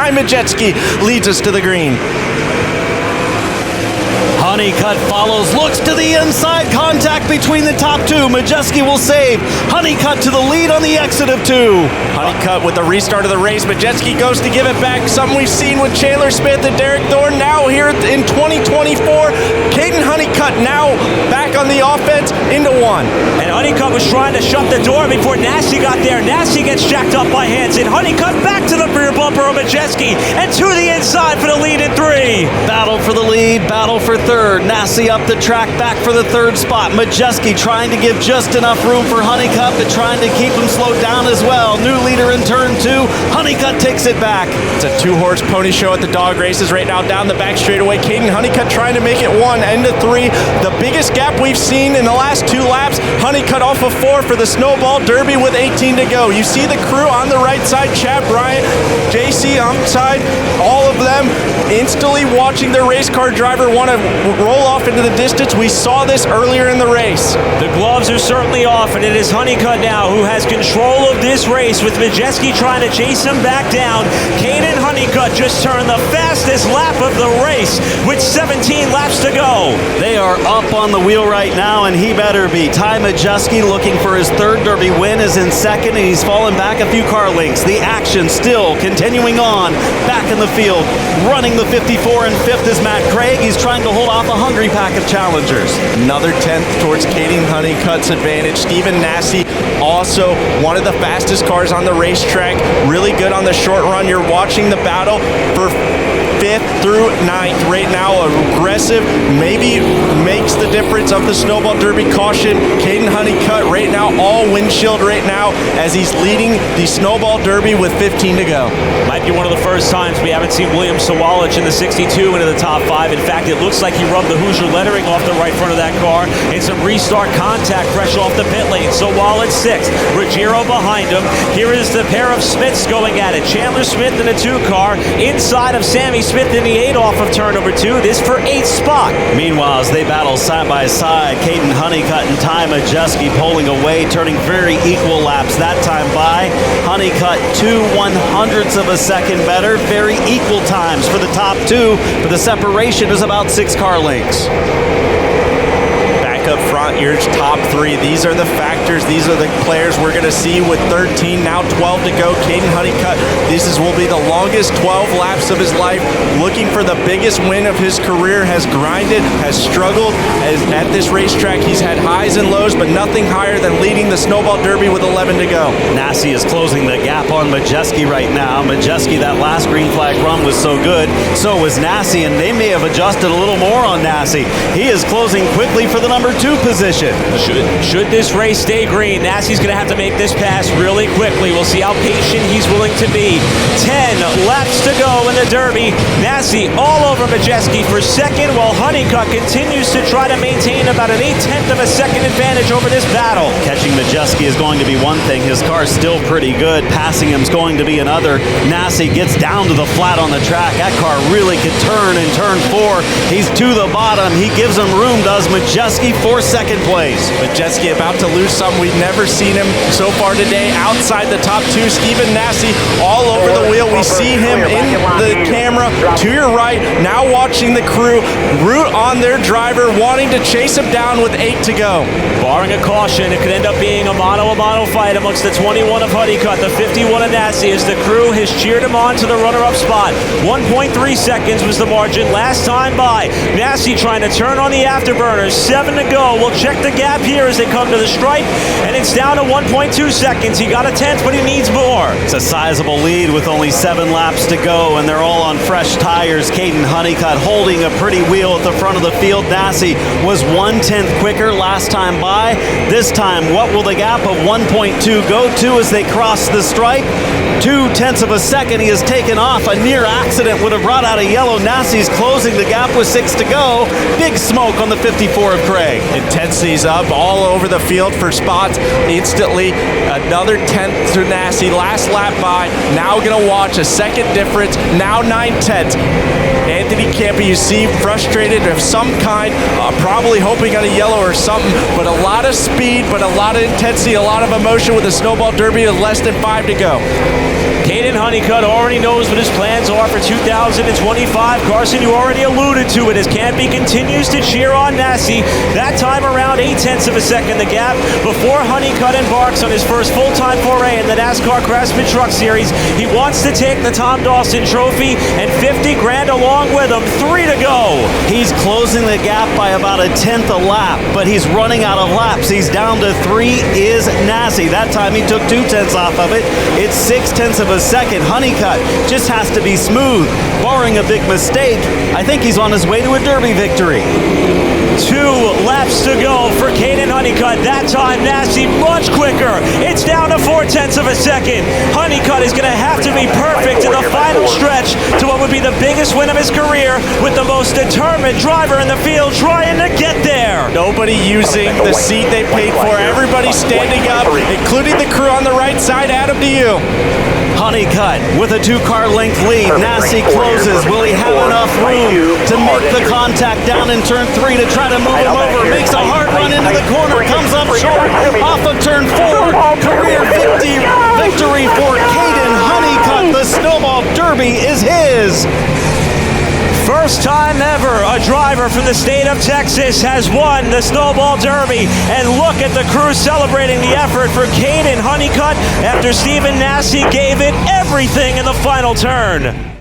Ty Majeski leads us to the green. Honeycutt follows, looks to the inside, contact between the top two. Majeski will save. Honeycutt to the lead on the exit of two. Honeycutt with the restart of the race. Majeski goes to give it back. Something we've seen with Chandler Smith and Derek Thorne. Now here in 2024, Kaden Honeycutt now back on the offense into one. And Honeycutt was trying to shut the door before Nasse got there. Nasse gets jacked up by Hansen. Honeycutt back to the rear bumper of Majeski and to the inside for the lead in three. Battle for the lead, battle for third. Nasse up the track, back for the third spot. Majeski trying to give just enough room for Honeycutt, but trying to keep him slowed down as well. New leader in turn two. Honeycutt takes it back. It's a two-horse pony show at the dog races right now down the back straightaway. Kaden Honeycutt trying to make it one, end of three. The biggest gap we've seen in the last two laps. Honeycutt off of four for the Snowball Derby with 18 to go. You see the crew on the right side, Chad Bryant, JC outside, all of them instantly watching their race car driver want to roll off into the distance. We saw this earlier in the race. The gloves are certainly off, and it is Honeycutt now who has control of this race with Majeski trying to chase him back down. Kaden Honeycutt just turned the fastest lap of the race with 17 laps to go. They are up on the wheel right now, and he better be. Ty Majeski looking for his third Derby win is in second, and he's fallen back a few car lengths. The action still continuing on back in the field. Running the 54 and fifth is Matt Craig. He's trying to hold off a hungry pack of challengers. Another 10th towards Kaden Honeycutt's advantage. Stephen Nasse, also one of the fastest cars on the racetrack. Really good on the short run. You're watching the battle for 5th through 9th right now. Aggressive, maybe makes the difference of the Snowball Derby caution. Kaden Honeycutt right now, all windshield right now as he's leading the Snowball Derby with 15 to go. Might be one of the first times we haven't seen William Sawalich in the 62 into the top 5. In fact, it looks like he rubbed the Hoosier lettering off the right front of that car and some restart contact fresh off the pit lane. Sawalich 6th, Ruggiero behind him. Here is the pair of Smiths going at it. Chandler Smith in the 2 car, inside of Sammy Smith in the 8 off of turn number 2. This for 8th spot. Meanwhile, as they battle side by side, Kaden Honeycutt and Ty Majeski pulling away, turning very equal laps that time by. Honeycutt 2/100ths of a second better, very equal times for the top two, but the separation is about 6 car lengths. Up front, your top 3. These are the factors. These are the players we're going to see with 13, now 12 to go. Kaden Honeycutt, will be the longest 12 laps of his life. Looking for the biggest win of his career. Has grinded, has struggled. At this racetrack, he's had highs and lows, but nothing higher than leading the Snowball Derby with 11 to go. Nasse is closing the gap on Majeski right now. Majeski, that last green flag run was so good. So was Nasse, and they may have adjusted a little more on Nasse. He is closing quickly for the number 2 position. Should this race stay green, Nasse's going to have to make this pass really quickly. We'll see how patient he's willing to be. 10 laps to go in the Derby. Nasse all over Majeski for second, while Honeycutt continues to try to maintain about an 1/8 of a second advantage over this battle. Catching Majeski is going to be one thing. His car's still pretty good. Passing him is going to be another. Nasse gets down to the flat on the track. That car really could turn in turn 4. He's to the bottom. He gives him room, does Majeski, for second place. Majeski about to lose something. We've never seen him so far today. Outside the top 2, Stephen Nasse all over the wheel. We see him in the camera to your right. Now watching the crew root on their driver, wanting to chase him down with 8 to go. Barring a caution, it could end up being a mano-a-mano fight amongst the 21 of Honeycutt, the 51 of Nasse, as the crew has cheered him on to the runner-up spot. 1.3 seconds was the margin last time by. Nasse trying to turn on the afterburners. 7 to go. We'll check the gap here as they come to the stripe, and it's down to 1.2 seconds. He got a 10th, but he needs more. It's a sizable lead with only 7 laps to go, and they're all on fresh tires. Kaden Honeycutt holding a pretty wheel at the front of the field. Nasse was 1/10 quicker last time by. This time, what will the gap of 1.2 go to as they cross the stripe? 0.2 of a second. He has taken off. A near accident would have brought out a yellow. Nasse's closing the gap with 6 to go. Big smoke on the 54 of Craig. Intensity's up all over the field for spots. Instantly, another 10th to Nasse. Last lap by. Now gonna watch a second difference. Now 9/10. And Anthony Campi, you see, frustrated of some kind, probably hoping on a yellow or something, but a lot of speed, but a lot of intensity, a lot of emotion with the Snowball Derby with less than 5 to go. Kaden Honeycutt already knows what his plans are for 2025. Carson, you already alluded to it as Campi continues to cheer on Nasse. That time around 0.8 of a second the gap before Honeycutt embarks on his first full-time foray in the NASCAR Craftsman Truck Series. He wants to take the Tom Dawson Trophy and 50 grand along with him. 3 to go. He's closing the gap by about 1/10 a lap, but he's running out of laps. He's down to 3 is Nasse. That time he took 2/10 off of it. It's 0.6 of a second. Honeycutt just has to be smooth. Barring a big mistake, I think he's on his way to a Derby victory. 2 laps to go for Kaden Honeycutt. That time Nasse much quicker. It's down to 0.4 of a second. Honeycutt is going to have to be perfect in the final stretch to what would be the biggest win of his career, with the most determined driver in the field trying to get there. Nobody using the seat they paid for. Everybody standing up, including the crew on the right side. Adam, to you. Honeycutt with a 2-car length lead. Nasse closes. Will he have enough room to make the contact down in turn 3 to try to move him over? Makes a hard run into the corner. Comes up short off of turn 4. Career victory for Kaden Honeycutt. The Snowball Derby is his. First time ever a driver from the state of Texas has won the Snowball Derby. And look at the crew celebrating the effort for Kaden Honeycutt after Stephen Nasse gave it everything in the final turn.